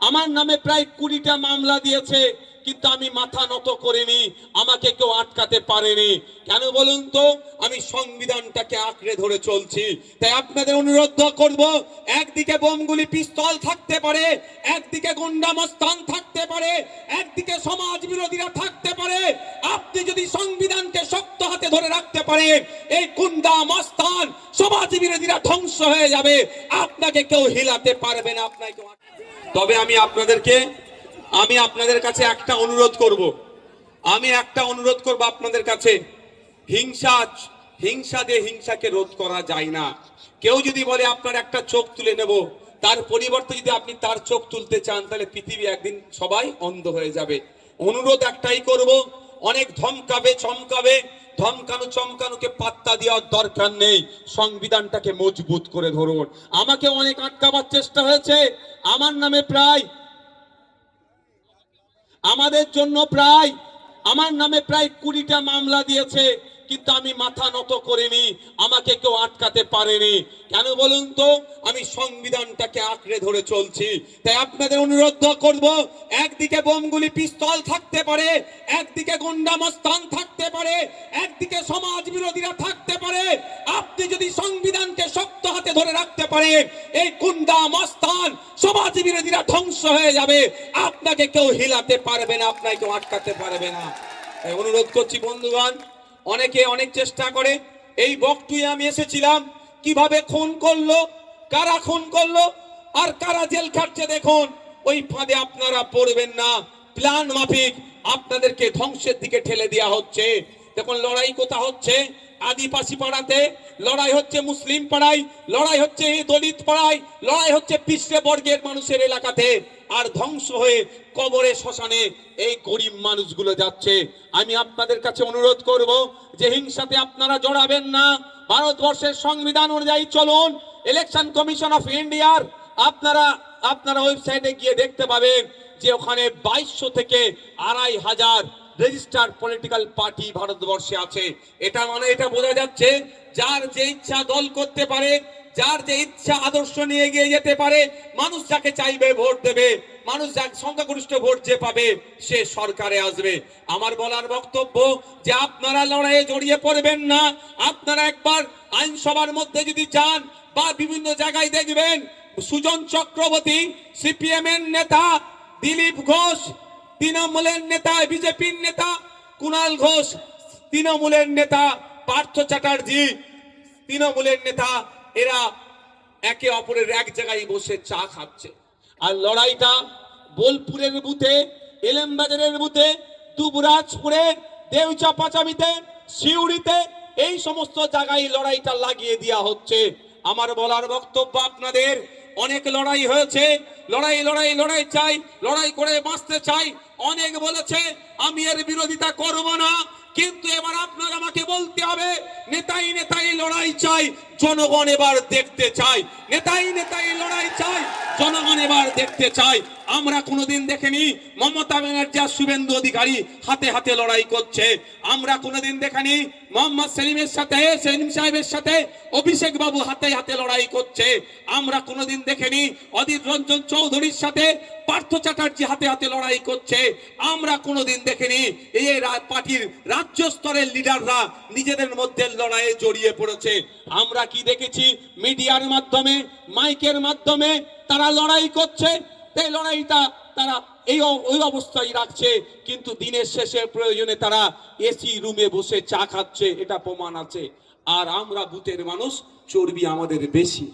আমার নামে প্রায় 20টা মামলা দিয়েছে, কিন্তু আমি মাথা নত করিনি, আমাকে কেউ আটকাতে পারেনি। কেন বলুন তো? আমি সংবিধানটাকে আঁকড়ে ধরে চলছি। তাই আপনাদের অনুরোধ করব, একদিকে বোমগুলি পিস্তল থাকতে পারে, একদিকে গুন্ডা মস্তান থাকতে পারে, একদিকে সমাজ বিরোধীরা থাকতে পারে, আপনি যদি সংবিধানকে শক্ত হাতে ধরে রাখতে পারেন, এই গুন্ডা মস্তান সমাজ বিরোধীরা ধ্বংস হয়ে যাবে, আপনাকে কেউ হিলাতে পারবে না, আপনাকে। তবে আমি আপনাদের কাছে একটা অনুরোধ করব, আপনাদের কাছে। হিংসা দিয়ে হিংসাকে রোধ করা যায় না। কেউ যদি বলে আপনার একটা চোখ তুলে নেব, তার পরিবর্তে যদি আপনি তার চোখ তুলতে চান, তাহলে পৃথিবী একদিন সবাই অন্ধ হয়ে যাবে। অনুরোধ একটাই করব, অনেক ধমকাবে চমকানোকে পাত্তা দেওয়ার দরকার নেই। সংবিধানটাকে মজবুত করে ধরুন। আমাকে অনেক আটকাবার চেষ্টা হয়েছে। আমার নামে আমার নামে প্রায় 20টা মামলা দিয়েছে, কিন্তু আমি মাথা নত করিনি, আমাকে কেউ আটকাতে পারেনি। কেন বলুন তো? আমি সংবিধানটাকে আঁকড়ে ধরে চলছি। তাই আপনাদের অনুরোধ করব, একদিকে বোমগুলি পিস্তল থাকতে পারে, একদিকে গুন্ডা মস্তান থাকতে পারে, একদিকে সমাজ বিরোধীরা থাকতে পারে, আপনি যদি সংবিধানকে শক্ত হাতে ধরে রাখতে পারেন, এই গুন্ডা মস্তান সমাজ বিরোধীরা ধ্বংস হয়ে যাবে, আপনাকে কেউ হিলাতে পারবে না, আপনাকে কেউ আটকাতে পারবে না। তাই অনুরোধ করছি বন্ধুগণ, অনেকে অনেক চেষ্টা করে। এই বকটুয়ে আমি এসেছিলাম, কিভাবে খুন করলো, কারা খুন করলো আর কারা জেল খাটছে দেখুন। ওই ফাঁদে আপনারা পড়বেন না। প্ল্যান মাফিক আপনাদেরকে ধ্বংসের দিকে ঠেলে দেওয়া হচ্ছে। দেখুন লড়াই কোথা হচ্ছে? আদিবাসী পাড়াতে লড়াই হচ্ছে, মুসলিম পাড়ায় লড়াই হচ্ছে, দলিত পাড়ায় লড়াই হচ্ছে, পিছড়ে বর্গের মানুষের এলাকাতে। আর ধ্বংস হয়ে কবরে শ্মশানে এই গরিব মানুষগুলো যাচ্ছে। আমি আপনাদের কাছে অনুরোধ করব যে হিংসাতে আপনারা জড়াবেন না। ভারতবর্ষের সংবিধান অনুযায়ী চলুন। ইলেকশন কমিশন অফ ইন্ডিয়ার আপনারা ওয়েবসাইটে গিয়ে দেখতে পাবেন যে ওখানে 2200 থেকে 2500 রেজিস্টার্ড পলিটিক্যাল পার্টি ভারতবর্ষে আছে। এটা মানে এটা বোঝা যাচ্ছে, যার যে ইচ্ছা দল করতে পারে, যার যে ইচ্ছা আদর্শ নিয়ে এগিয়ে যেতে পারে, মানুষ যাকে চাইবে ভোট দেবে, মানুষ যার সংখ্যাগরিষ্ঠ ভোট যে পাবে সে সরকারে আসবে। আমার বলার বক্তব্য যে আপনারা লড়াইয়ে জড়িয়ে পড়বেন না। আপনারা একবার আইনসভার মধ্যে যদি যান বা বিভিন্ন জায়গায় দেখবেন, সুজন চক্রবর্তী সিপিএম এর নেতা, দিলীপ ঘোষ তৃণমূলের নেতা, বিজেপির নেতা কুণাল ঘোষ তৃণমূলের নেতা, পার্থ চ্যাটার্জি তৃণমূলের নেতা, এরা একে অপরের এক জায়গায় বসে চা খাচ্ছে। আর লড়াইটা বোলপুরের বুথে, এলেমবাজারের বুথে, দুবরাজপুরে, দেউচাপাচামিতে, সিউড়িতে, এই সমস্ত জায়গায় লড়াইটা লাগিয়ে দেওয়া হচ্ছে। আমার বলার বক্তব্য, আপনাদের অনেক লড়াই হয়েছে, লড়াই চাই, লড়াই করে বাঁচতে চাই। অনেক বলেছে, আমি এর বিরোধিতা করব না, কিন্তু এবার আপনার আমাকে বলতে হবে, নেতাই লড়াই চাই, জনগণ এবার দেখতে চাই। নেতাই লড়াই চাই, জনগণ এবার দেখতে চাই। আমরা কোনোদিন দেখিনি মমতা ব্যানার্জি আর শুভেন্দু অধিকারী হাতে হাতে লড়াই করছে। আমরা কোনোদিন দেখিনি মোহাম্মদ সেলিম সাহেবের সাথে অভিষেক বাবু হাতে হাতে লড়াই করছে। আমরা কোনোদিন দেখিনি অধীর রঞ্জন চৌধুরীর সাথে পার্থ চ্যাটার্জি হাতে হাতে লড়াই করছে। আমরা কোনোদিন দেখিনি এই পার্টির রাজ্য স্তরের লিডাররা নিজেদের মধ্যে লড়াইয়ে জড়িয়ে পড়েছে। আমরা কি দেখেছি? মিডিয়ার মাধ্যমে, মাইকের মাধ্যমে তারা লড়াই করছে। এই লড়াইটা তারা ওই অবস্থায় রাখছে, কিন্তু দিনের শেষে প্রয়োজনে তারা এসি রুমে বসে চা খাচ্ছে, এটা প্রমাণ আছে। আর আমরা বুথের মানুষ, চর্বি আমাদের বেশি।